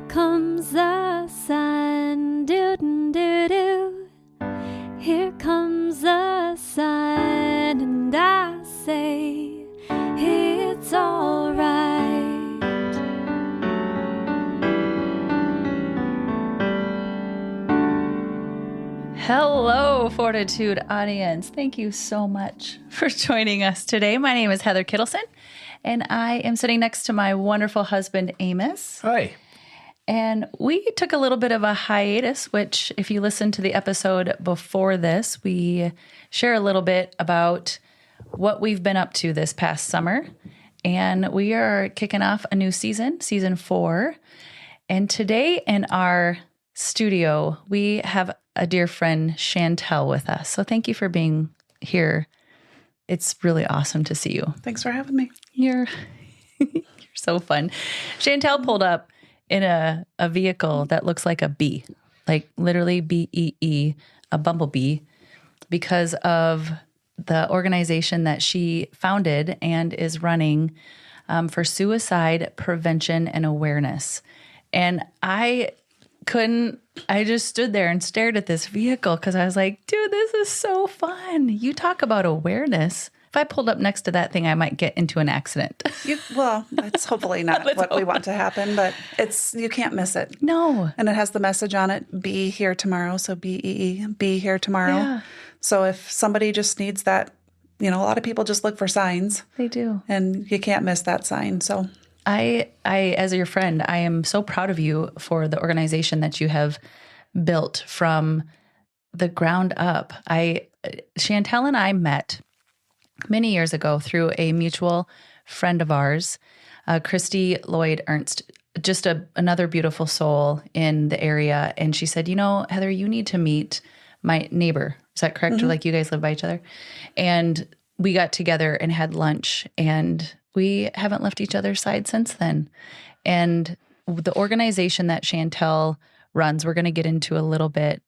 comes the sun, doo-doo-doo-doo. Here comes the sun, and I say it's all right. Hello, Fortitude audience. Thank you so much for joining us today. My name is Heather Kittleson, and I am sitting next to my wonderful husband, Amos. Hi. And we took a little bit of a hiatus, which if you listen to the episode before this, we share a little bit about what we've been up to this past summer. And we are kicking off a new season, season 4. And today in our studio, we have a dear friend, Chantelle, with us. So thank you for being here. It's really awesome to see you. Thanks for having me. You're so fun. Chantelle pulled up in a vehicle that looks like a bee, like literally BEE, a bumblebee, because of the organization that she founded and is running for suicide prevention and awareness. And I just stood there and stared at this vehicle because I was like, dude, this is so fun. You talk about awareness. If I pulled up next to that thing, I might get into an accident. Well, that's hopefully not what we want to happen, but you can't miss it. No. And it has the message on it, be here tomorrow. So BEE, be here tomorrow. Yeah. So if somebody just needs that, a lot of people just look for signs. They do. And you can't miss that sign. So I, as your friend, I am so proud of you for the organization that you have built from the ground up. Chantelle and I met many years ago through a mutual friend of ours, Christy Lloyd Ernst, just another beautiful soul in the area. And she said, Heather, you need to meet my neighbor. Is that correct? Mm-hmm. Or like you guys live by each other? And we got together and had lunch, and we haven't left each other's side since then. And the organization that Chantelle runs, we're going to get into a little bit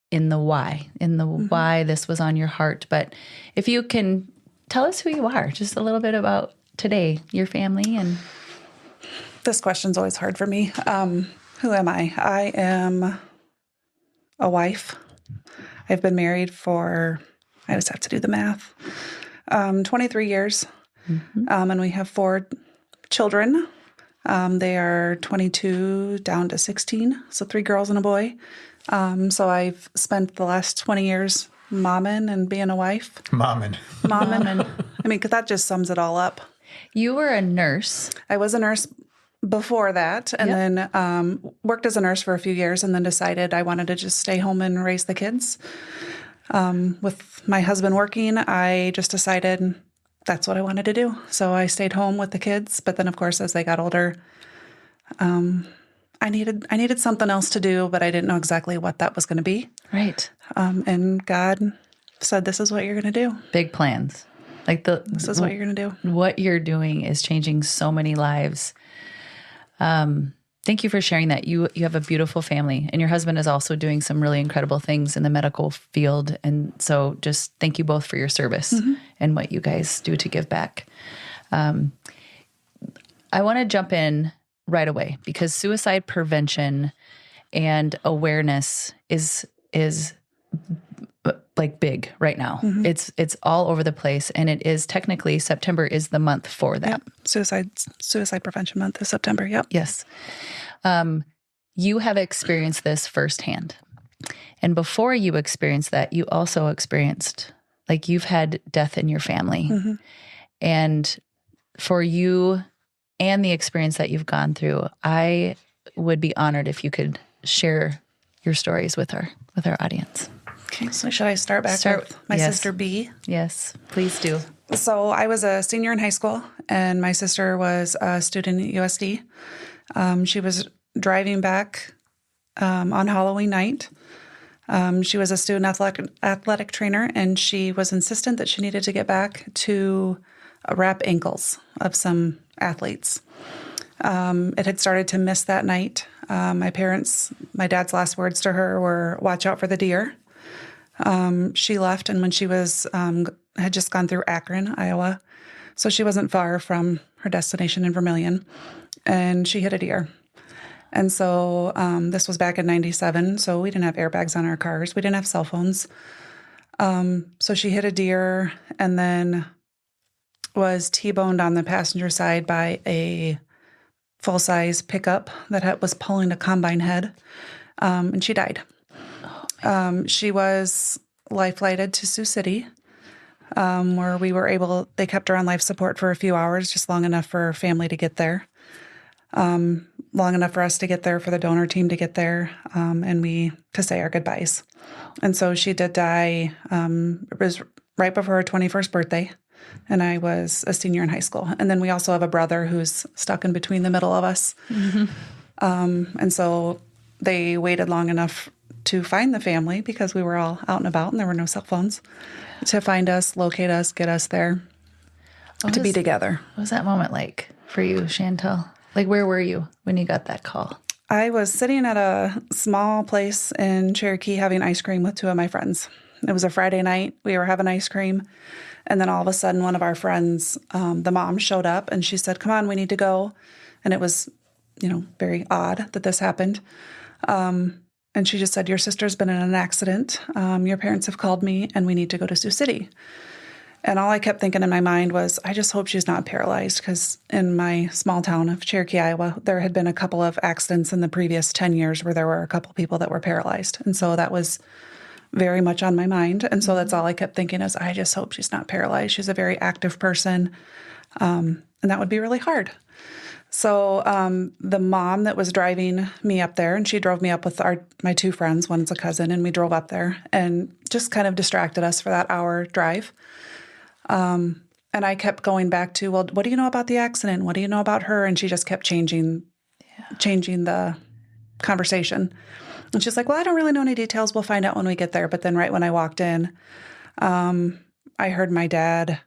in the why, why this was on your heart. But if you can tell us who you are, just a little bit about today, your family. And this question's always hard for me. Who am I? I am a wife. I've been married for, I just have to do the math, 23 years. Mm-hmm. And we have 4 children. They are 22 down to 16, so 3 girls and a boy. So I've spent the last 20 years momming and being a wife. Momming. I mean, 'cause that just sums it all up. You were a nurse. I was a nurse before that, and then worked as a nurse for a few years, and then decided I wanted to just stay home and raise the kids. With my husband working, I just decided that's what I wanted to do. So I stayed home with the kids. But then, of course, as they got older, I needed something else to do, but I didn't know exactly what that was going to be. Right. And God said, "This is what you're going to do." Big plans. This is what you're going to do. What you're doing is changing so many lives. Thank you for sharing that. You have a beautiful family, and your husband is also doing some really incredible things in the medical field. And so just thank you both for your service and what you guys do to give back. I want to jump in right away because suicide prevention and awareness is like big right now. Mm-hmm. It's all over the place, and it is technically September is the month for that. Yep. Suicide Prevention Month is September. Yep. Yes. You have experienced this firsthand. And before you experienced that, you also experienced, like, you've had death in your family. Mm-hmm. And for you and the experience that you've gone through, I would be honored if you could share your stories with our audience. Okay, so should I start with my sister B? Yes, please do. So I was a senior in high school, and my sister was a student at USD. She was driving back on Halloween night. She was a student athletic trainer, and she was insistent that she needed to get back to wrap ankles of some athletes. It had started to mist that night. My dad's last words to her were, "Watch out for the deer." She left, and when she was had just gone through Akron, Iowa, so she wasn't far from her destination in Vermilion, and she hit a deer. And so this was back in 97. So we didn't have airbags on our cars. We didn't have cell phones. So she hit a deer and then was T-boned on the passenger side by a full-size pickup that was pulling a combine head. And she died. She was life-flighted to Sioux City, where they kept her on life support for a few hours, just long enough for her family to get there, long enough for us to get there, for the donor team to get there, and to say our goodbyes. And so she did die. It was right before her 21st birthday, and I was a senior in high school. And then we also have a brother who's stuck in between the middle of us. Mm-hmm. And so they waited long enough to find the family, because we were all out and about and there were no cell phones, to find us, locate us, get us there, to be together. What was that moment like for you, Chantelle? Like, where were you when you got that call? I was sitting at a small place in Cherokee having ice cream with two of my friends. It was a Friday night. We were having ice cream. And then all of a sudden, one of our friends, the mom, showed up and she said, "Come on, we need to go." And it was, very odd that this happened. And she just said, "Your sister's been in an accident. Your parents have called me and we need to go to Sioux City." And all I kept thinking in my mind was, I just hope she's not paralyzed, because in my small town of Cherokee, Iowa, there had been a couple of accidents in the previous 10 years where there were a couple people that were paralyzed. And so that was very much on my mind. And so that's all I kept thinking is, I just hope she's not paralyzed. She's a very active person. And that would be really hard. So the mom that was driving me up there, and she drove me up with my two friends, one's a cousin, and we drove up there and just kind of distracted us for that hour drive. And I kept going back to, "Well, what do you know about the accident? What do you know about her?" And she just kept changing the conversation. And she's like, "Well, I don't really know any details. We'll find out when we get there." But then right when I walked in, I heard my dad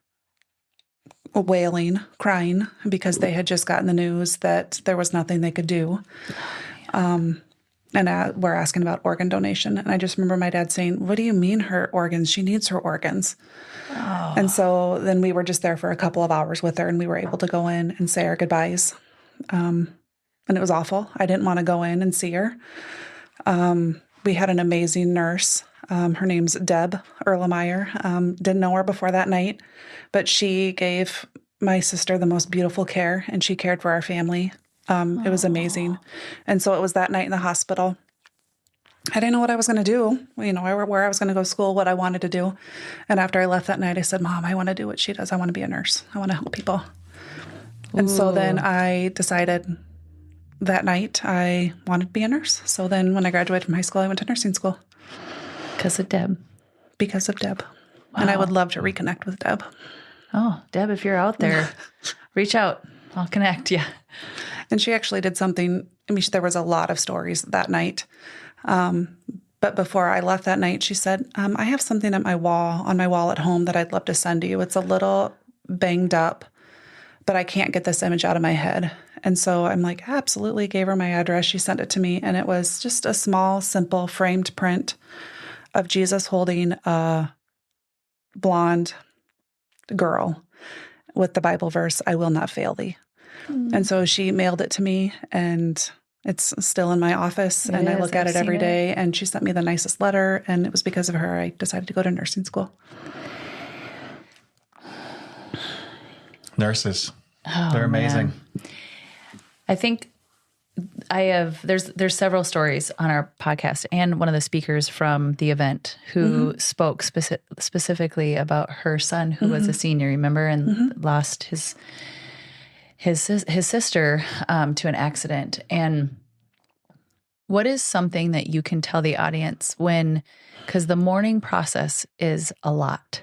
wailing, crying, because they had just gotten the news that there was nothing they could do. And we're asking about organ donation. And I just remember my dad saying, "What do you mean her organs? She needs her organs." Oh. And so then we were just there for a couple of hours with her, and we were able to go in and say our goodbyes. And it was awful. I didn't want to go in and see her. We had an amazing nurse. Her name's Deb Erlemeyer. Didn't know her before that night, but she gave my sister the most beautiful care, and she cared for our family. It was amazing. And so it was that night in the hospital. I didn't know what I was going to do, where I was going to go to school, what I wanted to do. And after I left that night, I said, "Mom, I want to do what she does. I want to be a nurse. I want to help people." Ooh. And so then I decided that night I wanted to be a nurse. So then when I graduated from high school, I went to nursing school. Because of Deb. Because of Deb. Wow. And I would love to reconnect with Deb. Oh, Deb, if you're out there, reach out. I'll connect you. And she actually did something. There was a lot of stories that night. But before I left that night, she said, "I have something on my wall at home that I'd love to send to you. It's a little banged up, but I can't get this image out of my head." And so I'm like, absolutely, gave her my address. She sent it to me. And it was just a small, simple framed print of Jesus holding a blonde girl with the Bible verse, "I will not fail thee." Mm. And so she mailed it to me, and it's still in my office, and I look at it every day. And she sent me the nicest letter, and it was because of her I decided to go to nursing school. Nurses, they're amazing. Man. I think there's several stories on our podcast, and one of the speakers from the event who spoke specifically about her son who was a senior, remember, and lost his sister to an accident. And what is something that you can tell the audience because the mourning process is a lot.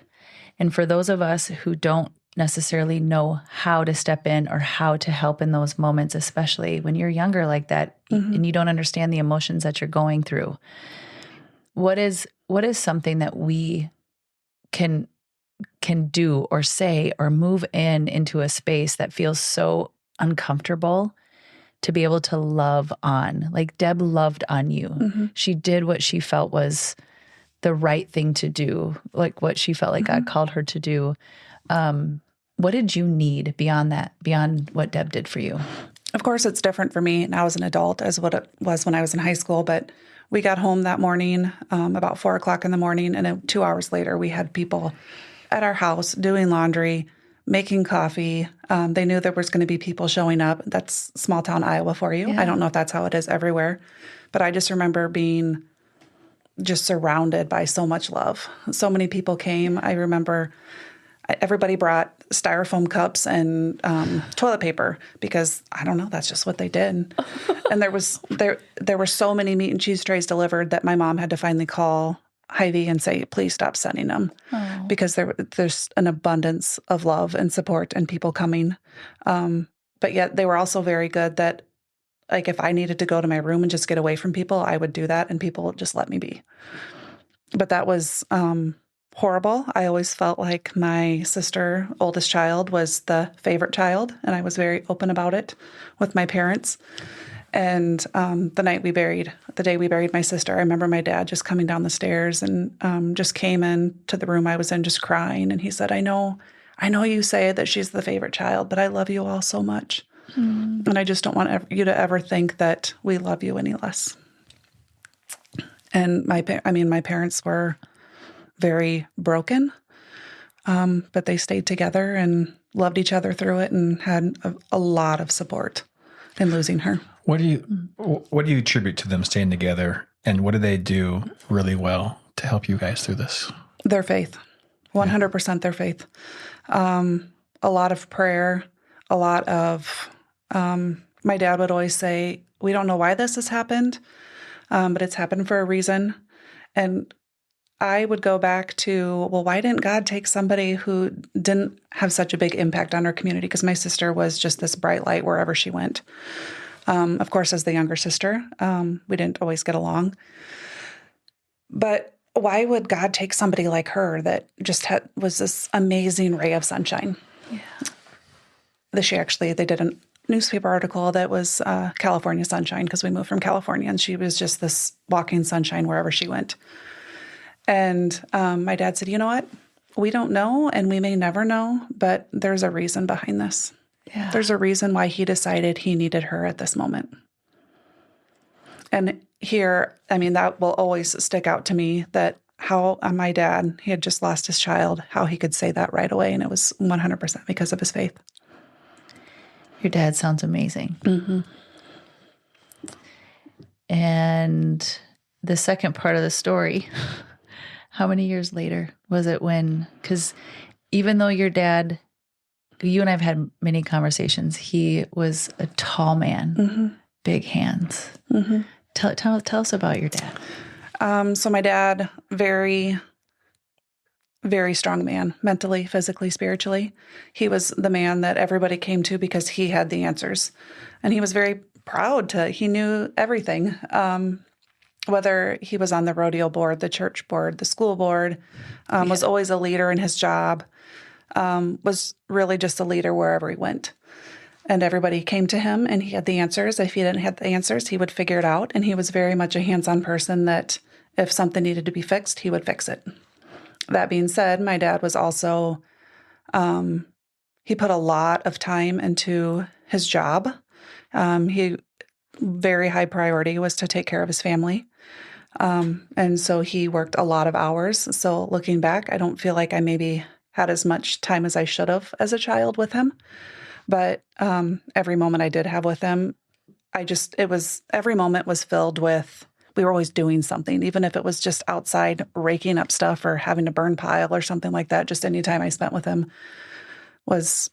And for those of us who don't necessarily know how to step in or how to help in those moments, especially when you're younger like that, and you don't understand the emotions that you're going through, what is something that we can do or say or move into a space that feels so uncomfortable to be able to love on? Like Deb loved on you. Mm-hmm. She did what she felt was the right thing to do, like what she felt like God called her to do. What did you need beyond that, beyond what Deb did for you? Of course, it's different for me now as an adult as what it was when I was in high school, but we got home that morning about 4 o'clock in the morning, and 2 hours later, we had people at our house doing laundry, making coffee. They knew there was going to be people showing up. That's small town Iowa for you. Yeah. I don't know if that's how it is everywhere, but I just remember being just surrounded by so much love. So many people came. I remember everybody brought styrofoam cups and toilet paper because I don't know, that's just what they did. And there were so many meat and cheese trays delivered that my mom had to finally call Hy-Vee and say, please stop sending them, because there's an abundance of love and support and people coming. But yet they were also very good that, like, if I needed to go to my room and just get away from people, I would do that, and people would just let me be. But that was horrible. I always felt like my sister, oldest child, was the favorite child, and I was very open about it with my parents. And the day we buried my sister, I remember my dad just coming down the stairs and just came in to the room I was in just crying. And he said, I know you say that she's the favorite child, but I love you all so much. And I just don't want you to ever think that we love you any less. And my parents were very broken, but they stayed together and loved each other through it and had a lot of support in losing her. What do you attribute to them staying together, and what do they do really well to help you guys through this? Their faith, 100% their faith. A lot of prayer, a lot of, my dad would always say, we don't know why this has happened, but it's happened for a reason. And I would go back to, well, why didn't God take somebody who didn't have such a big impact on our community? Because my sister was just this bright light wherever she went. Of course, as the younger sister, we didn't always get along. But why would God take somebody like her that just was this amazing ray of sunshine? Yeah. They did a newspaper article that was California sunshine, because we moved from California, and she was just this walking sunshine wherever she went. And my dad said, you know what? We don't know, and we may never know, but there's a reason behind this. Yeah. There's a reason why he decided he needed her at this moment. And here, that will always stick out to me, that how my dad, he had just lost his child, how he could say that right away. And it was 100% because of his faith. Your dad sounds amazing. Mm-hmm. And the second part of the story, how many years later was it when, because even though your dad, you and I have had many conversations, he was a tall man, big hands. Mm-hmm. Tell us about your dad. So my dad, very, very strong man, mentally, physically, spiritually. He was the man that everybody came to because he had the answers. And he was very proud he knew everything. Whether he was on the rodeo board, the church board, the school board, was always a leader in his job, was really just a leader wherever he went. And everybody came to him, and he had the answers. If he didn't have the answers, he would figure it out. And he was very much a hands-on person that if something needed to be fixed, he would fix it. That being said, my dad was also, he put a lot of time into his job. He very high priority was to take care of his family. And so he worked a lot of hours. So looking back, I don't feel like I maybe had as much time as I should have as a child with him. But every moment I did have with him, every moment was filled with, we were always doing something, even if it was just outside raking up stuff or having to burn pile or something like that. Just any time I spent with him was,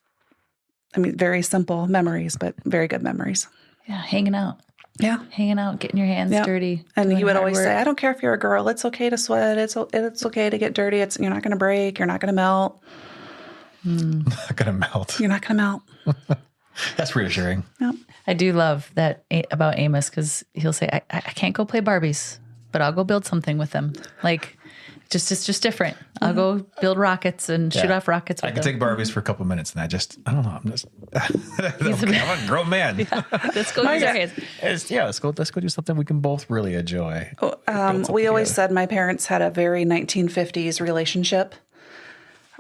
very simple memories, but very good memories. Yeah, hanging out. Yeah. Hanging out, getting your hands dirty. And he would always say, I don't care if you're a girl. It's okay to sweat. It's okay to get dirty. You're not going to break. You're not going to melt. Not going to melt. You're not going to melt. That's reassuring. Yep. I do love that about Amos, because he'll say, I can't go play Barbies, but I'll go build something with them. Like, it's just different. I'll go build rockets and shoot off rockets with I can take Barbies for a couple minutes, and I don't know. I'm a grown man. Yeah. Let's go use our hands. Let's go do something we can both really enjoy. We always said my parents had a very 1950s relationship.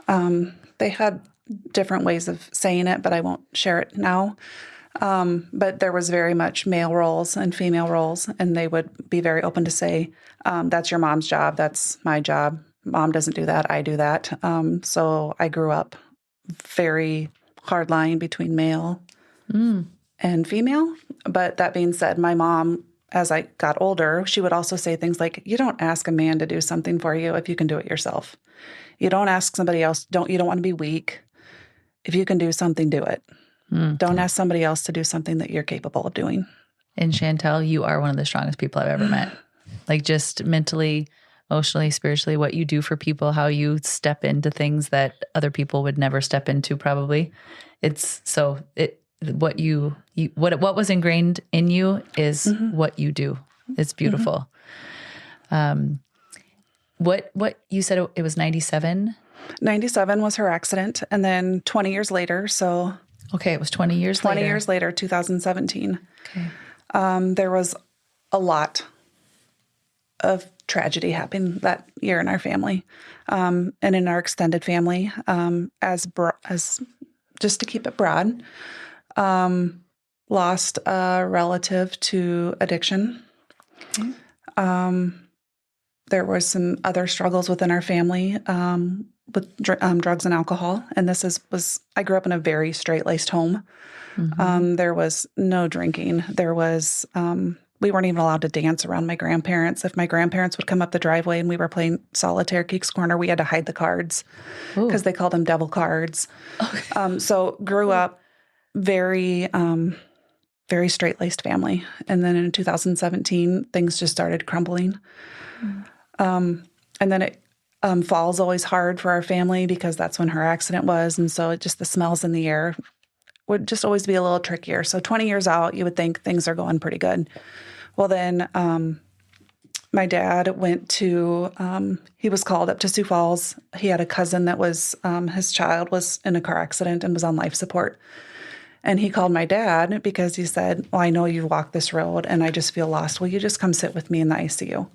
They had different ways of saying it, but I won't share it now. But there was very much male roles and female roles, and they would be very open to say, that's your mom's job, that's my job. Mom doesn't do that, I do that. So I grew up very hard line between male and female. But that being said, my mom, as I got older, she would also say things like, you don't ask a man to do something for you if you can do it yourself. You don't ask somebody else, you don't want to be weak. If you can do something, do it. Don't ask somebody else to do something that you're capable of doing. And Chantelle, you are one of the strongest people I've ever met. Like just mentally, emotionally, spiritually, what you do for people, how you step into things that other people would never step into probably. What was ingrained in you is what you do. It's beautiful. What you said it was 97? 97 was her accident. And then 20 years later, so... Okay, it was 20 years 20 years later, 2017. Okay. There was a lot of tragedy happening that year in our family, and in our extended family. As just to keep it broad, lost a relative to addiction. Okay. There was some other struggles within our family with drugs and alcohol. And I grew up in a very straight-laced home. There was no drinking. There was, we weren't even allowed to dance around my grandparents. If my grandparents would come up the driveway and we were playing solitaire Geeks Corner, we had to hide the cards because they called them devil cards. Okay. So grew up very, very straight-laced family. And then in 2017, things just started crumbling. And then fall's always hard for our family because that's when her accident was. And so the smells in the air would just always be a little trickier. So 20 years out, you would think things are going pretty good. Well, then my dad went to, he was called up to Sioux Falls. He had a cousin that was, his child was in a car accident and was on life support. And he called my dad because he said, well, I know you've walked this road and I just feel lost. Will you just come sit with me in the ICU?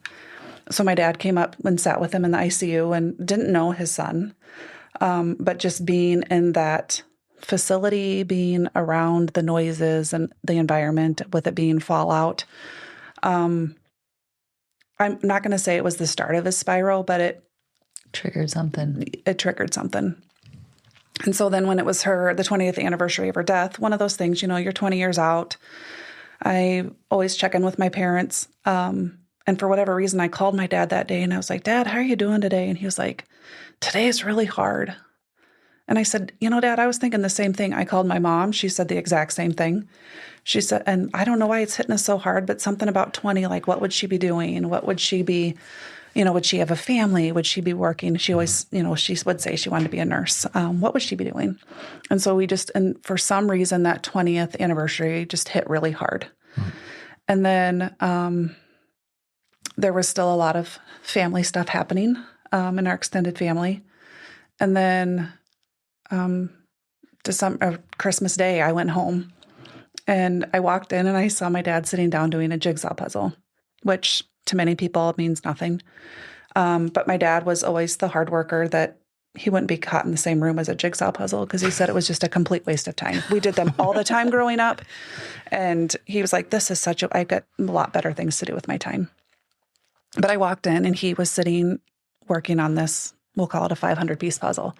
So my dad came up and sat with him in the ICU and didn't know his son. But just being in that facility, being around the noises and the environment with it being fallout, I'm not going to say it was the start of his spiral, but it triggered something. It triggered something. And so then when it was the 20th anniversary of her death, one of those things, you're 20 years out. I always check in with my parents. And for whatever reason, I called my dad that day and I was like, Dad, how are you doing today? And he was like, today is really hard. And I said, Dad, I was thinking the same thing. I called my mom. She said the exact same thing. She said, and I don't know why it's hitting us so hard, but something about 20, like what would she be doing? What would she be, would she have a family? Would she be working? She always, she would say she wanted to be a nurse. What would she be doing? And so and for some reason, that 20th anniversary just hit really hard. And then, there was still a lot of family stuff happening in our extended family. And then Christmas Day, I went home and I walked in and I saw my dad sitting down doing a jigsaw puzzle, which to many people means nothing. But my dad was always the hard worker that he wouldn't be caught in the same room as a jigsaw puzzle because he said it was just a complete waste of time. We did them all the time growing up. And he was like, I've got a lot better things to do with my time. But I walked in and he was sitting working on this, we'll call it a 500-piece puzzle.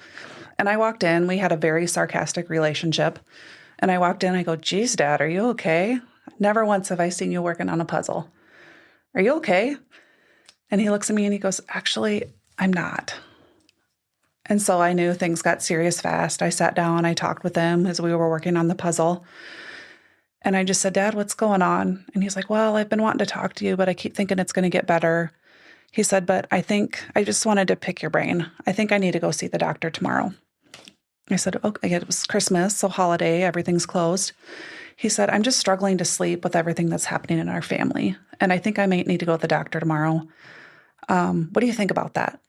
And I walked in, we had a very sarcastic relationship. And I walked in, I go, geez, Dad, are you okay? Never once have I seen you working on a puzzle. Are you okay? And he looks at me and he goes, actually, I'm not. And so I knew things got serious fast. I sat down, I talked with him as we were working on the puzzle. And I just said, Dad, what's going on? And he's like, well, I've been wanting to talk to you, but I keep thinking it's going to get better. He said, but I think I just wanted to pick your brain. I think I need to go see the doctor tomorrow. I said, okay, it was Christmas, so holiday, everything's closed. He said, I'm just struggling to sleep with everything that's happening in our family. And I think I might need to go to the doctor tomorrow. What do you think about that?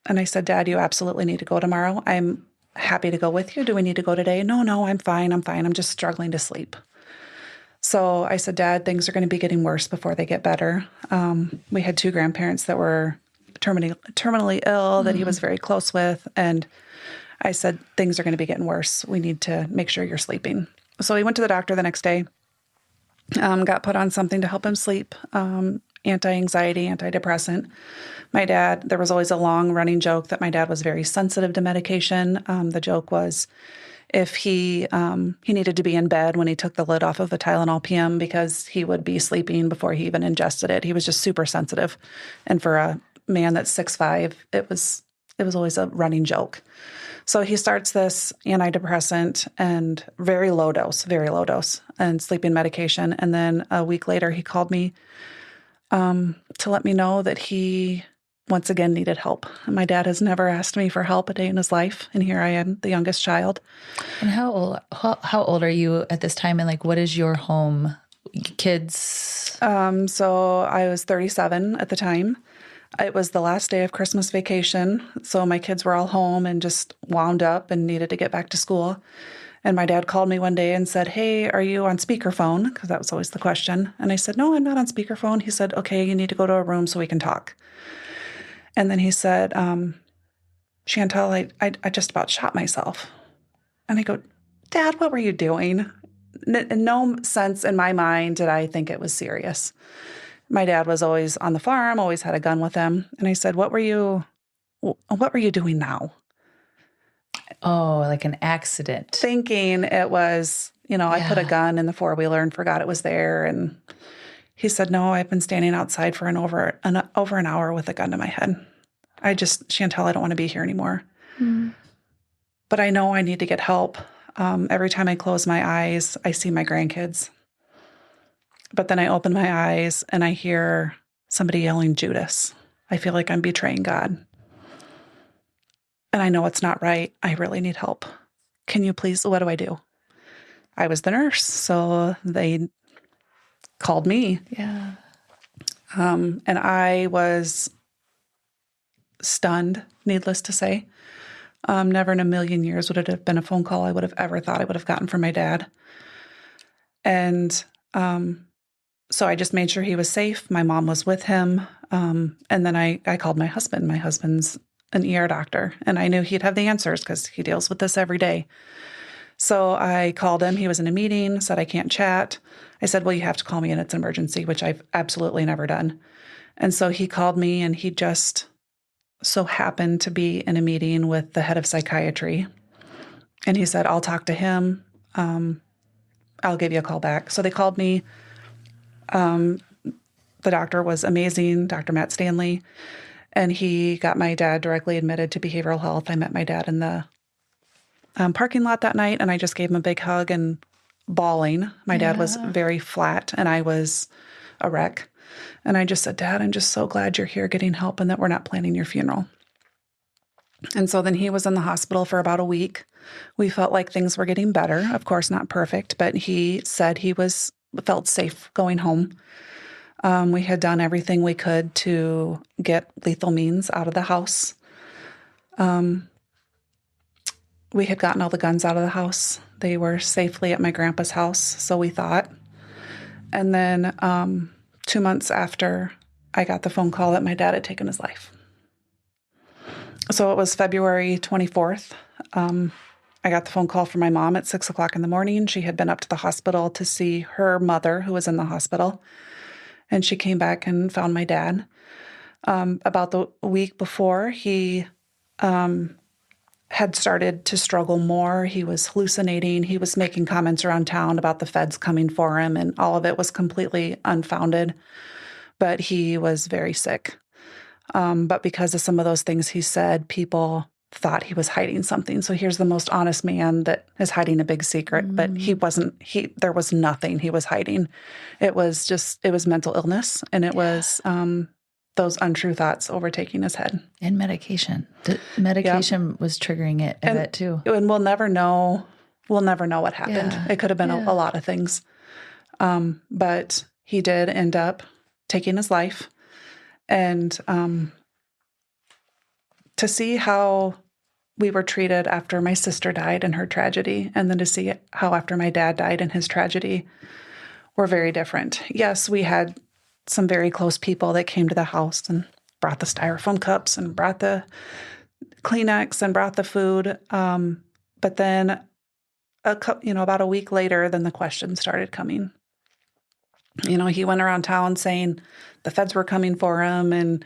And I said, Dad, you absolutely need to go tomorrow. I'm happy to go with you. Do we need to go today? No, I'm fine. I'm just struggling to sleep. So I said, Dad, things are going to be getting worse before they get better. We had 2 grandparents that were terminally ill that he was very close with. And I said, things are going to be getting worse. We need to make sure you're sleeping. So he went to the doctor the next day, got put on something to help him sleep, anti-anxiety, antidepressant. My dad, there was always a long running joke that my dad was very sensitive to medication. The joke was if he needed to be in bed when he took the lid off of a Tylenol PM because he would be sleeping before he even ingested it. He was just super sensitive. And for a man that's 6'5", it was always a running joke. So he starts this antidepressant and very low dose, and sleeping medication. And then a week later, he called me to let me know that he once again needed help. And my dad has never asked me for help a day in his life. And here I am, the youngest child. And how old are you at this time? And like, what is your home? Kids? So I was 37 at the time. It was the last day of Christmas vacation. So my kids were all home and just wound up and needed to get back to school. And my dad called me one day and said, "Hey, are you on speakerphone?" Because that was always the question. And I said, "No, I'm not on speakerphone." He said, "Okay, you need to go to a room so we can talk." And then he said, "Chantelle, I just about shot myself." And I go, "Dad, what were you doing?" In no sense in my mind did I think it was serious. My dad was always on the farm, always had a gun with him. And I said, what were you doing now? Oh, like an accident. Thinking it was, I put a gun in the four-wheeler and forgot it was there. And he said, "No, I've been standing outside for over an hour with a gun to my head. Chantelle, I don't want to be here anymore." Mm. But I know I need to get help. Every time I close my eyes, I see my grandkids. But then I open my eyes and I hear somebody yelling, "Judas." I feel like I'm betraying God. And I know it's not right. I really need help. Can you please, what do I do? I was the nurse, so they called me. Yeah. And I was stunned, needless to say. Never in a million years would it have been a phone call I would have ever thought I would have gotten from my dad. And so I just made sure he was safe. My mom was with him. And then I called my husband. My husband's an ER doctor, and I knew he'd have the answers because he deals with this every day. So I called him. He was in a meeting, said, "I can't chat." I said, "Well, you have to call me and it's an emergency," which I've absolutely never done. And so he called me, and he just so happened to be in a meeting with the head of psychiatry. And he said, "I'll talk to him. I'll give you a call back." So they called me. The doctor was amazing, Dr. Matt Stanley, and he got my dad directly admitted to behavioral health. I met my dad in the parking lot that night, and I just gave him a big hug and bawling. My dad was very flat, and I was a wreck. And I just said, "Dad, I'm just so glad you're here getting help and that we're not planning your funeral." And so then he was in the hospital for about a week. We felt like things were getting better. Of course, not perfect, but he said he felt safe going home. We had done everything we could to get lethal means out of the house. We had gotten all the guns out of the house. They were safely at my grandpa's house, so we thought. And then 2 months after, I got the phone call that my dad had taken his life. So it was February 24th. I got the phone call from my mom at 6 o'clock in the morning. She had been up to the hospital to see her mother, who was in the hospital. And she came back and found my dad. About the week before, he had started to struggle more. He was hallucinating. He was making comments around town about the feds coming for him, and all of it was completely unfounded. But he was very sick. But because of some of those things he said, people thought he was hiding something. So here's the most honest man that is hiding a big secret, but he wasn't. There was nothing he was hiding. It was mental illness, and it was those untrue thoughts overtaking his head. And medication. The medication was triggering it a bit too. And we'll never know. We'll never know what happened. Yeah. It could have been a lot of things. But he did end up taking his life. And to see how we were treated after my sister died in her tragedy, and then to see how after my dad died in his tragedy, were very different. Yes, we had some very close people that came to the house and brought the styrofoam cups and brought the Kleenex and brought the food. But then about a week later, then the questions started coming. He went around town saying the feds were coming for him. And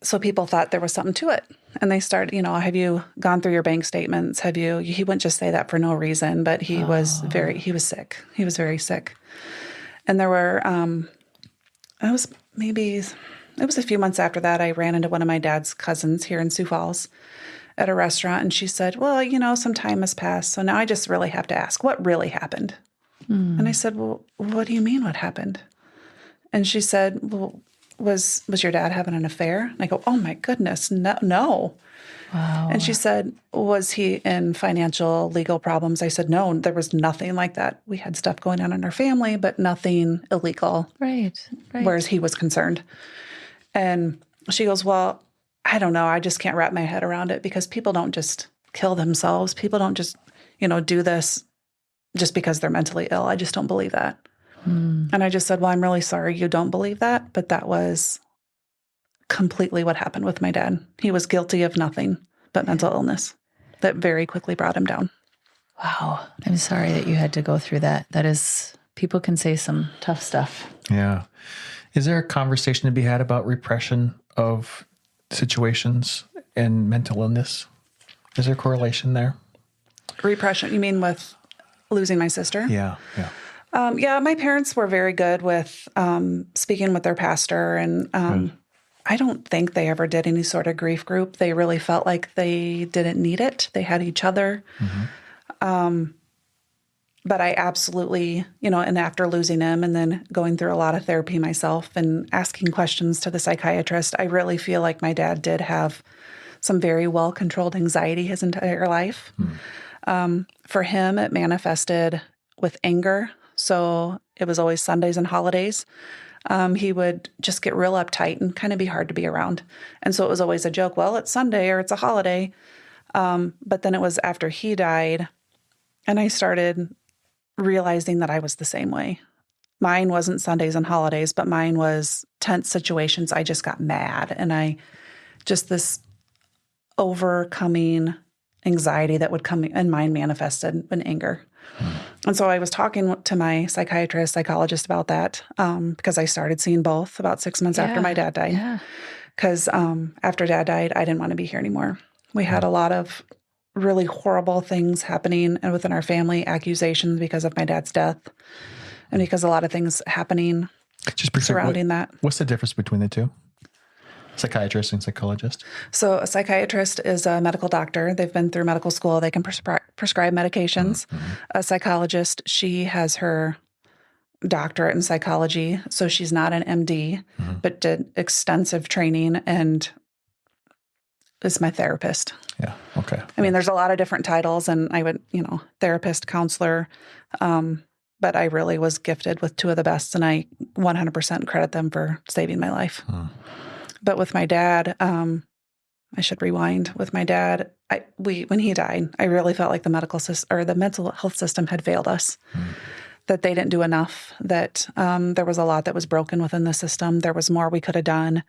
so people thought there was something to it. And they started, have you gone through your bank statements? He wouldn't just say that for no reason, but he was sick. He was very sick. And there were, it was a few months after that, I ran into one of my dad's cousins here in Sioux Falls at a restaurant. And she said, well, some time has passed. So now I just really have to ask, what really happened? And I said, well, what do you mean what happened? And she said, well, was your dad having an affair? And I go, oh my goodness, no. Wow. And she said, was he in financial, legal problems? I said, no, there was nothing like that. We had stuff going on in our family, but nothing illegal. Right. Whereas he was concerned. And she goes, well, I don't know. I just can't wrap my head around it because people don't just kill themselves. People don't just, do this just because they're mentally ill. I just don't believe that. And I just said, well, I'm really sorry you don't believe that, but that was completely what happened with my dad. He was guilty of nothing but mental illness that very quickly brought him down. Wow. I'm sorry that you had to go through that. That is, people can say some tough stuff. Yeah. Is there a conversation to be had about repression of situations and mental illness? Is there a correlation there? Repression, you mean with losing my sister? Yeah. My parents were very good with speaking with their pastor, and I don't think they ever did any sort of grief group. They really felt like they didn't need it. They had each other. But I absolutely, and after losing him and then going through a lot of therapy myself and asking questions to the psychiatrist, I really feel like my dad did have some very well-controlled anxiety his entire life. For him, it manifested with anger. So it was always Sundays and holidays. He would just get real uptight and kind of be hard to be around. And so it was always a joke, well, it's Sunday or it's a holiday. But then it was after he died, and I started realizing that I was the same way. Mine wasn't Sundays and holidays, but mine was tense situations. I just got mad, and this overcoming anxiety that would come, and mine manifested in anger. And so I was talking to my psychologist about that because I started seeing both about 6 months after my dad died. Yeah. Because after Dad died, I didn't want to be here anymore. We had a lot of really horrible things happening within our family, accusations because of my dad's death, and because a lot of things happening surrounding that. What's the difference between the two? Psychiatrist and psychologist? So a psychiatrist is a medical doctor. They've been through medical school. They can prescribe medications. A psychologist, she has her doctorate in psychology, so she's not an MD, but did extensive training and is my therapist. Yeah, okay. I mean, there's a lot of different titles, and I would, therapist, counselor, but I really was gifted with two of the best, and I 100% credit them for saving my life. But with my dad, I should rewind. With my dad, when he died, I really felt like the medical system or the mental health system had failed us. That they didn't do enough. That there was a lot that was broken within the system. There was more we could have done.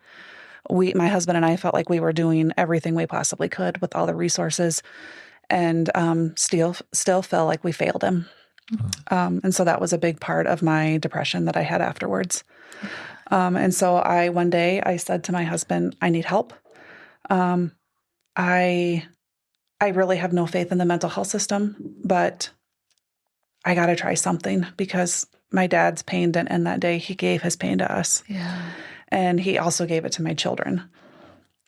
My husband and I felt like we were doing everything we possibly could with all the resources, and still felt like we failed him. And so that was a big part of my depression that I had afterwards. And so one day I said to my husband, I need help. I really have no faith in the mental health system, but I got to try something because my dad's pain didn't end that day. He gave his pain to us. Yeah. And he also gave it to my children.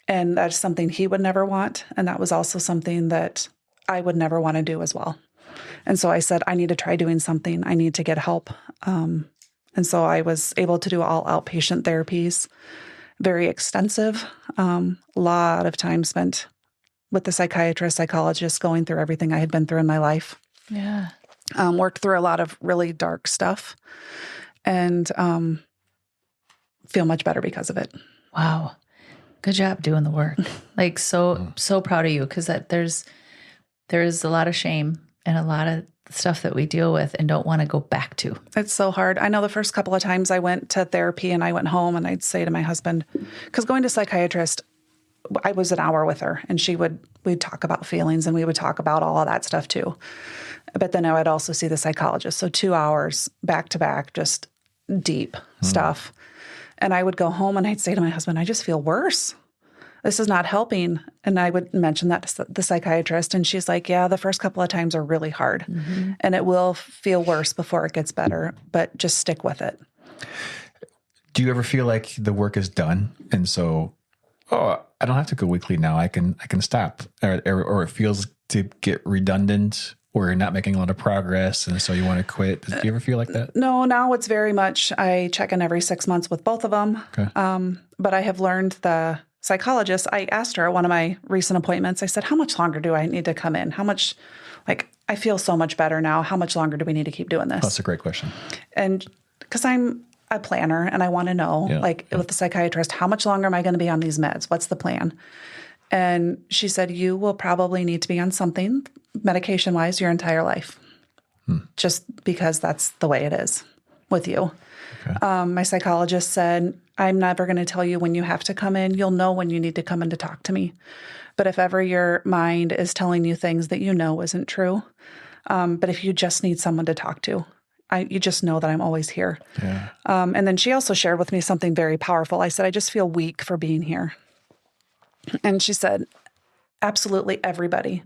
And that's something he would never want. And that was also something that I would never want to do as well. And so I said, I need to try doing something. I need to get help. And so I was able to do all outpatient therapies, very extensive, lot of time spent with the psychiatrist, psychologist, going through everything I had been through in my life. Yeah. Worked through a lot of really dark stuff, and feel much better because of it. Wow. Good job doing the work. Like so proud of you, because there is a lot of shame and a lot of stuff that we deal with and don't want to go back to. It's so hard. I know the first couple of times I went to therapy and I went home and I'd say to my husband, because going to psychiatrist I was an hour with her, and we'd talk about feelings, and we would talk about all of that stuff too. But then I would also see the psychologist. So 2 hours back to back, just deep stuff. And I would go home and I'd say to my husband, I just feel worse. This is not helping. And I would mention that to the psychiatrist, and she's like, yeah, the first couple of times are really hard, and it will feel worse before it gets better, but just stick with it. Do you ever feel like the work is done, and so, I don't have to go weekly now. I can stop, or it feels to get redundant, or you're not making a lot of progress, and so you want to quit? Do you ever feel like that? No, now it's very much, I check in every 6 months with both of them. Okay. But I have learned the psychologist, I asked her at one of my recent appointments, I said, how much longer do I need to come in? How much, I feel so much better now. How much longer do we need to keep doing this? That's a great question. And because I'm a planner and I want to know, with the psychiatrist, how much longer am I going to be on these meds? What's the plan? And she said, you will probably need to be on something medication-wise your entire life, just because that's the way it is with you. Okay. My psychologist said, I'm never going to tell you when you have to come in. You'll know when you need to come in to talk to me. But if ever your mind is telling you things that you know isn't true, but if you just need someone to talk to, you just know that I'm always here. Yeah. And then she also shared with me something very powerful. I said, I just feel weak for being here. And she said, absolutely everybody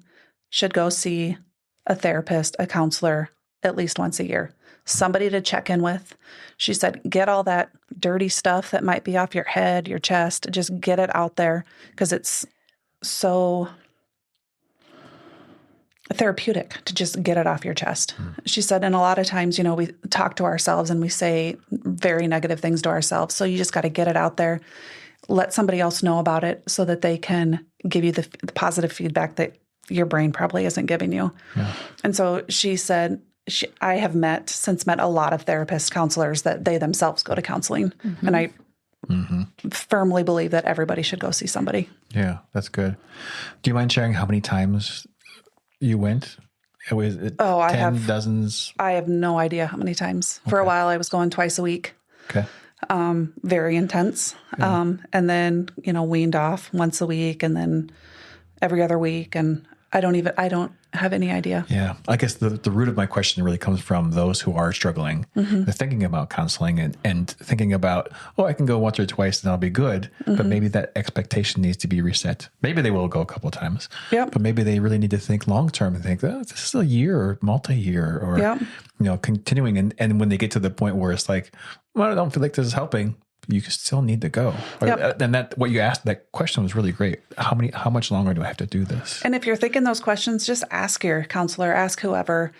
should go see a therapist, a counselor, at least once a year. Somebody to check in with. She said, get all that dirty stuff that might be off your head, your chest, just get it out there, because it's so therapeutic to just get it off your chest. She said, and a lot of times, we talk to ourselves and we say very negative things to ourselves. So you just got to get it out there, let somebody else know about it so that they can give you the positive feedback that your brain probably isn't giving you. Yeah. And so she said, I have met a lot of therapists, counselors that they themselves go to counseling. And I firmly believe that everybody should go see somebody. Yeah, that's good. Do you mind sharing how many times you went? Was it 10, dozens? I have no idea how many times. Okay. For a while, I was going twice a week. Okay. Very intense. Yeah. And then, weaned off once a week and then every other week. And I don't have any idea. Yeah. I guess the root of my question really comes from those who are struggling. They're thinking about counseling and thinking about, I can go once or twice and I'll be good. But maybe that expectation needs to be reset. Maybe they will go a couple of times. Yep. But maybe they really need to think long-term and think, this is a year or multi-year or, continuing. And when they get to the point where it's like, I don't feel like this is helping, you still need to go. Yep. And what you asked, that question was really great. How much longer do I have to do this? And if you're thinking those questions, just ask your counselor, ask whoever,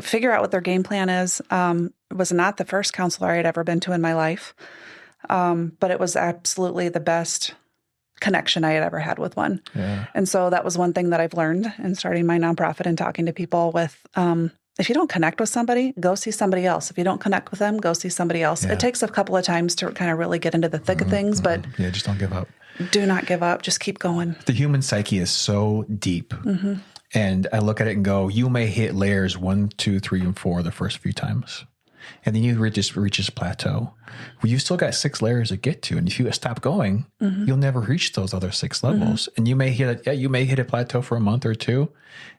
figure out what their game plan is. It was not the first counselor I had ever been to in my life. But it was absolutely the best connection I had ever had with one. Yeah. And so that was one thing that I've learned in starting my nonprofit and talking to people with, if you don't connect with somebody, go see somebody else. If you don't connect with them, go see somebody else. Yeah. It takes a couple of times to kind of really get into the thick of things, but just don't give up. Do not give up. Just keep going. The human psyche is so deep. And I look at it and go, you may hit layers 1, 2, 3, and 4 the first few times. And then you reach this plateau. Well, you've still got 6 layers to get to. And if you stop going, you'll never reach those other 6 levels. And you may hit a plateau for a month or 2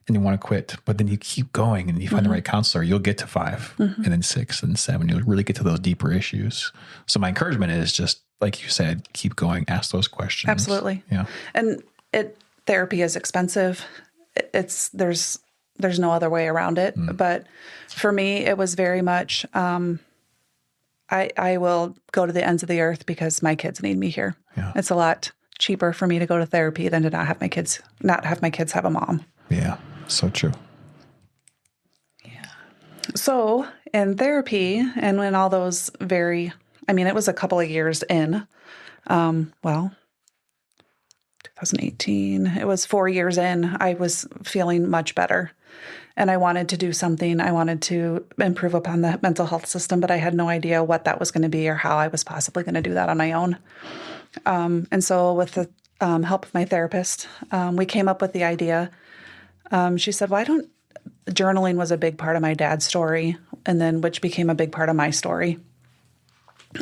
and you want to quit. But then you keep going and you find the right counselor, you'll get to 5 and then 6 and 7. You'll really get to those deeper issues. So my encouragement is just, like you said, keep going, ask those questions. Absolutely. Yeah. And therapy is expensive. There's no other way around it. But for me, it was very much, I will go to the ends of the earth because my kids need me here. Yeah. It's a lot cheaper for me to go to therapy than to not have my kids have a mom. Yeah, so true. Yeah. So in therapy and when all those it was a couple of years in, 2018, it was 4 years in, I was feeling much better. And I wanted to do something. I wanted to improve upon the mental health system, but I had no idea what that was going to be or how I was possibly going to do that on my own. And so with the help of my therapist, we came up with the idea. She said, journaling was a big part of my dad's story, and then which became a big part of my story.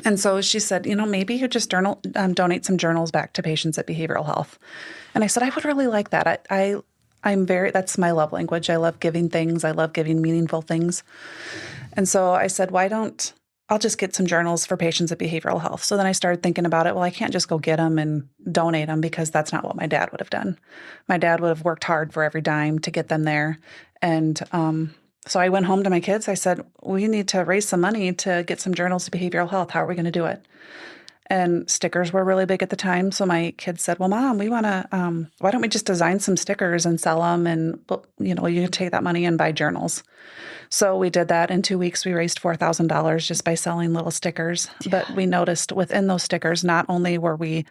And so she said, maybe you just donate some journals back to patients at behavioral health. And I said, I would really like that. That's my love language. I love giving things. I love giving meaningful things. And so I said, I'll just get some journals for patients at behavioral health. So then I started thinking about it. Well, I can't just go get them and donate them because that's not what my dad would have done. My dad would have worked hard for every dime to get them there. And, so I went home to my kids. I said, we need to raise some money to get some journals to behavioral health. How are we going to do it? And stickers were really big at the time. So my kids said, well, Mom, we want to, why don't we just design some stickers and sell them? And, you can take that money and buy journals. So we did that. In 2 weeks, we raised $4,000 just by selling little stickers. Yeah. But we noticed within those stickers, not only were we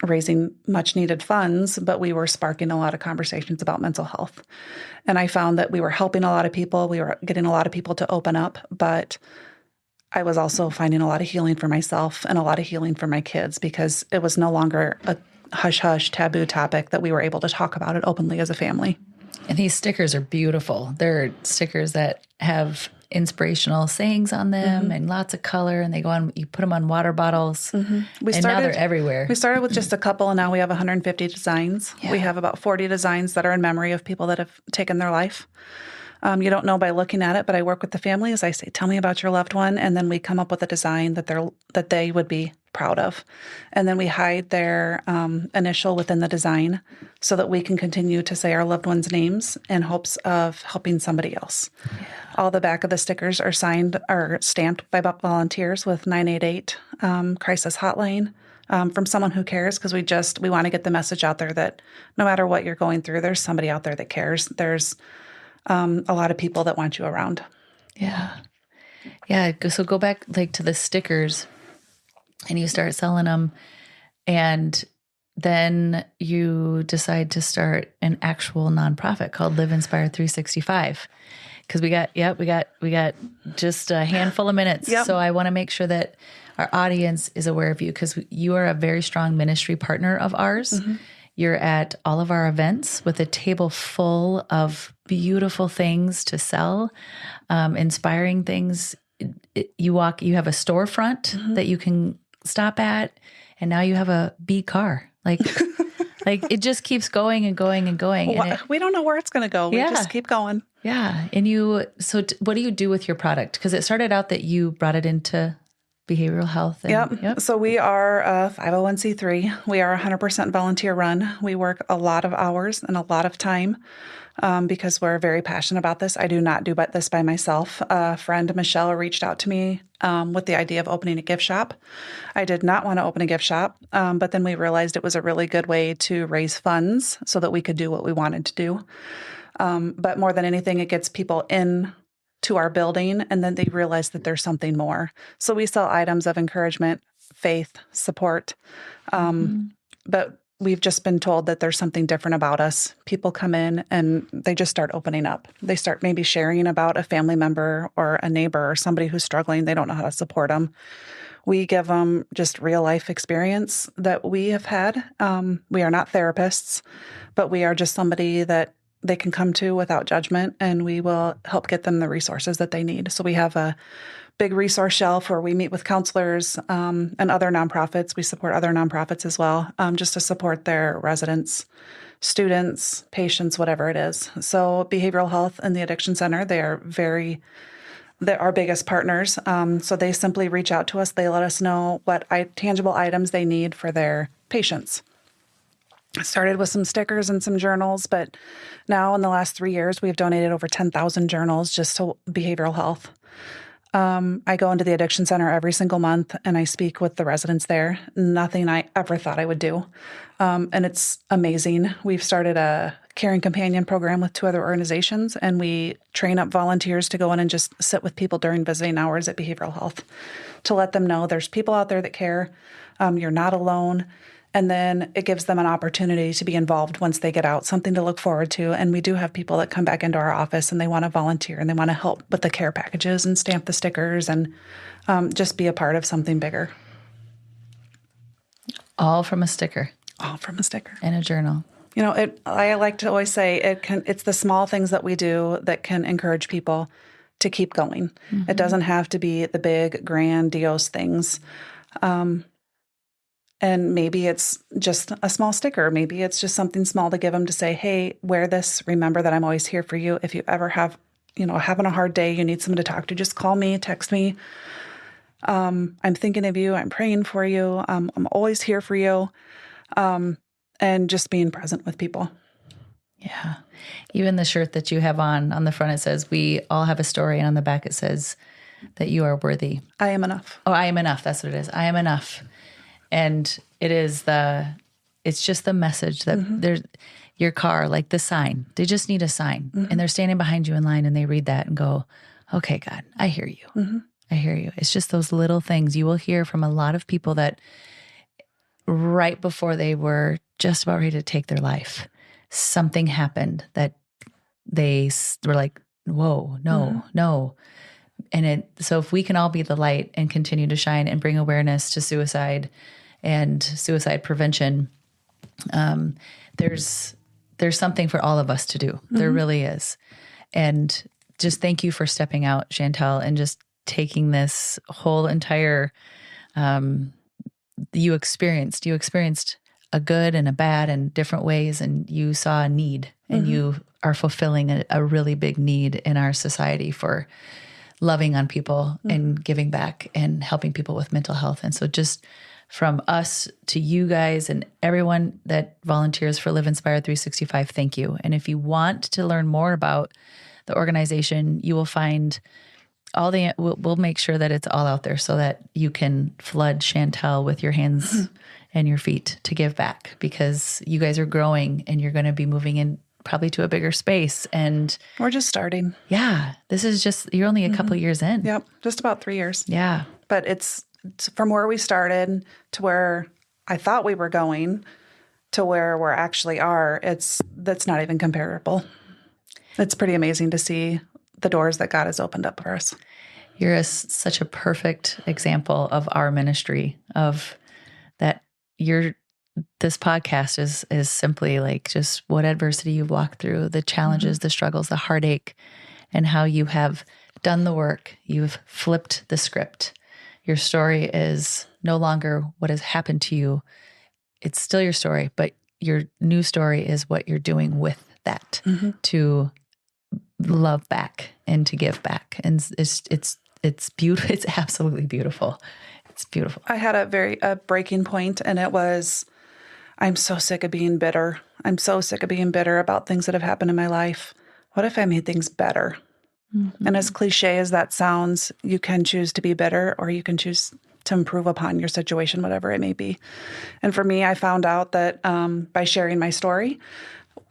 raising much needed funds, but we were sparking a lot of conversations about mental health. And I found that we were helping a lot of people. We were getting a lot of people to open up, but I was also finding a lot of healing for myself and a lot of healing for my kids because it was no longer a hush-hush taboo topic that we were able to talk about it openly as a family. And these stickers are beautiful. They're stickers that have inspirational sayings on them and lots of color, and they go on, you put them on water bottles, and now they're everywhere. We started with just a couple, and now we have 150 designs. Yeah. We have about 40 designs that are in memory of people that have taken their life. You don't know by looking at it, but I work with the families. I say, tell me about your loved one, and then we come up with a design that they would be proud of. And then we hide their initial within the design so that we can continue to say our loved ones' names in hopes of helping somebody else. Yeah. All the back of the stickers are signed or stamped by volunteers with 988 crisis hotline from someone who cares, because we want to get the message out there that no matter what you're going through, there's somebody out there that cares. There's a lot of people that want you around. Yeah. Yeah. So go back to the stickers and you start selling them, and then you decide to start an actual nonprofit called Live Inspire 365. Because we got just a handful of minutes. Yep. So I want to make sure that our audience is aware of you, because you are a very strong ministry partner of ours. Mm-hmm. You're at all of our events with a table full of beautiful things to sell, inspiring things. You have a storefront that you can stop at, and now you have a B car. Like it just keeps going and going and going. Well, we don't know where it's going to go. We just keep going. Yeah. And what do you do with your product? Because it started out that you brought it into behavioral health. Yep. So we are a 501c3. We are 100% volunteer run. We work a lot of hours and a lot of time because we're very passionate about this. I do not do this by myself. A friend, Michelle, reached out to me with the idea of opening a gift shop. I did not want to open a gift shop, but then we realized it was a really good way to raise funds so that we could do what we wanted to do. But more than anything, it gets people in to our building, and then they realize that there's something more. So we sell items of encouragement, faith, support. But we've just been told that there's something different about us. People come in and they just start opening up. They start maybe sharing about a family member or a neighbor or somebody who's struggling. They don't know how to support them. We give them just real life experience that we have had. We are not therapists, but we are just somebody that they can come to without judgment, and we will help get them the resources that they need. So we have a big resource shelf where we meet with counselors and other nonprofits. We support other nonprofits as well, just to support their residents, students, patients, whatever it is. So behavioral health and the Addiction Center, they're our biggest partners. So they simply reach out to us. They let us know what tangible items they need for their patients. Started with some stickers and some journals, but now in the last 3 years, we've donated over 10,000 journals just to behavioral health. I go into the Addiction Center every single month, and I speak with the residents there. Nothing I ever thought I would do. And it's amazing. We've started a caring companion program with 2 other organizations, and we train up volunteers to go in and just sit with people during visiting hours at behavioral health to let them know there's people out there that care. You're not alone. And then it gives them an opportunity to be involved once they get out, something to look forward to. And we do have people that come back into our office and they want to volunteer and they want to help with the care packages and stamp the stickers and just be a part of something bigger. All from a sticker. All from a sticker. And a journal. I like to always say it's the small things that we do that can encourage people to keep going. It doesn't have to be the big, grandiose things. And maybe it's just a small sticker. Maybe it's just something small to give them to say, hey, wear this. Remember that I'm always here for you. If you ever have, having a hard day, you need someone to talk to, just call me, text me. I'm thinking of you. I'm praying for you. I'm always here for you. And just being present with people. Yeah. Even the shirt that you have on the front, it says, we all have a story. And on the back, it says that you are worthy. I am enough. Oh, I am enough. That's what it is. I am enough. And it's just the message that there's your car, like the sign, they just need a sign and they're standing behind you in line and they read that and go, okay, God, I hear you. I hear you. It's just those little things you will hear from a lot of people that right before they were just about ready to take their life, something happened that they were like, whoa, no. And so if we can all be the light and continue to shine and bring awareness to suicide and suicide prevention, there's something for all of us to do. There really is. And just thank you for stepping out, Chantelle, and just taking this whole entire, you experienced a good and a bad in different ways, and you saw a need, and you are fulfilling a really big need in our society for loving on people and giving back and helping people with mental health. And so just from us to you guys and everyone that volunteers for Live Inspired 365, thank you. And if you want to learn more about the organization, you will find we'll make sure that it's all out there so that you can flood Chantelle with your hands and your feet to give back, because you guys are growing and you're going to be moving in probably to a bigger space. And we're just starting. Yeah. This is you're only a couple of years in. Yep. Just about 3 years. Yeah. But it's from where we started to where I thought we were going to where we actually are. That's not even comparable. It's pretty amazing to see the doors that God has opened up for us. You're such a perfect example of our ministry, of that this podcast is simply like just what adversity you've walked through, the challenges, the struggles, the heartache, and how you have done the work. You've flipped the script. Your story is no longer what has happened to you. It's still your story, but your new story is what you're doing with that to love back and to give back. And it's beautiful. It's absolutely beautiful. It's beautiful. I had a breaking point, and it was, I'm so sick of being bitter. I'm so sick of being bitter about things that have happened in my life. What if I made things better? And as cliche as that sounds, you can choose to be bitter, or you can choose to improve upon your situation, whatever it may be. And for me, I found out that by sharing my story,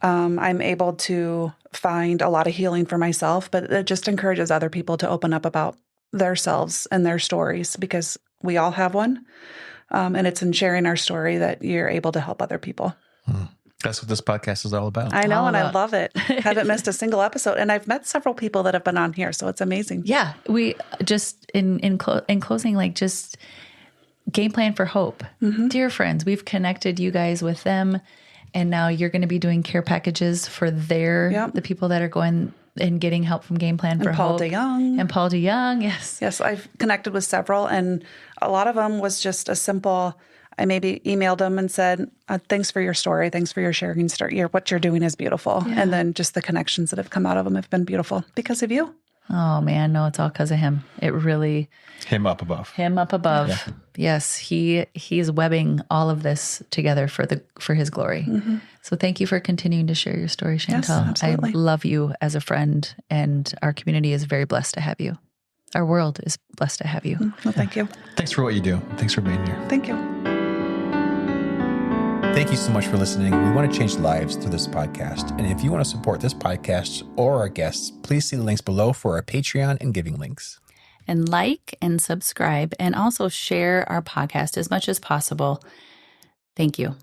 I'm able to find a lot of healing for myself, but it just encourages other people to open up about themselves and their stories, because we all have one. And it's in sharing our story that you're able to help other people. That's what this podcast is all about. I know, and I love it. Haven't missed a single episode. And I've met several people that have been on here, so it's amazing. Yeah. We just, in closing, like just Game Plan for Hope. Dear friends, we've connected you guys with them, and now you're going to be doing care packages for the people that are going and getting help from Game Plan for Paul Hope. DeYoung. And Paul DeYoung, yes. Yes, I've connected with several, and a lot of them was just a simple, I maybe emailed them and said, thanks for your story. Thanks for your sharing story. What you're doing is beautiful. Yeah. And then just the connections that have come out of them have been beautiful because of you. Oh, man. No, it's all because of him. It really... Him up above. Him up above. Yeah. Yes, he's webbing all our this for his glory. So thank you for continuing to share your story, Chantelle. Yes, absolutely. I love you as a friend, and our community is very blessed to have you. Our world is blessed to have you. Well, thank you. Thanks for what you do. Thanks for being here. Thank you. Thank you so much for listening. We want to change lives through this podcast. And if you want to support this podcast or our guests, please see the links below for our Patreon and giving links. And like and subscribe, and also share our podcast as much as possible. Thank you.